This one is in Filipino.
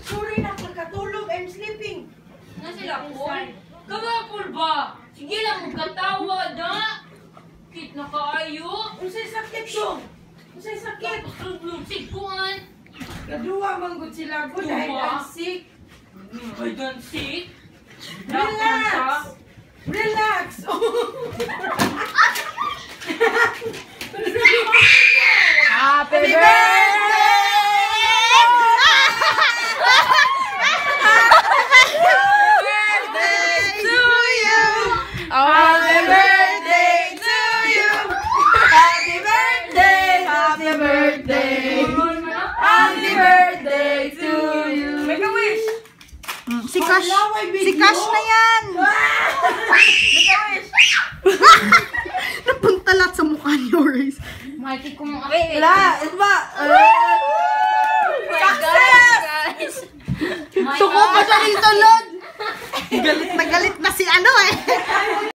Sorry na, pagkatulog. I'm sleeping. Na sila po? Kagapol ba? Sige lang, magkatawa na. Kit na kaayo. Unsay sakit dong? Unsay sakit? Sikuan. Kadua manggod sila ko dahil I'm sick. I don't sick. Relax. Relax. Happy birthday! Happy birthday to you! Happy birthday! Happy birthday! Happy birthday to you! Make a wish. Si Cash na yan! Make a wish. Napunta lahat sa mukha niyo, Rice. Mikey ko mga Wala! Ito ba? Success! Tuko pa siya rin sa lod! Galit na si ano eh!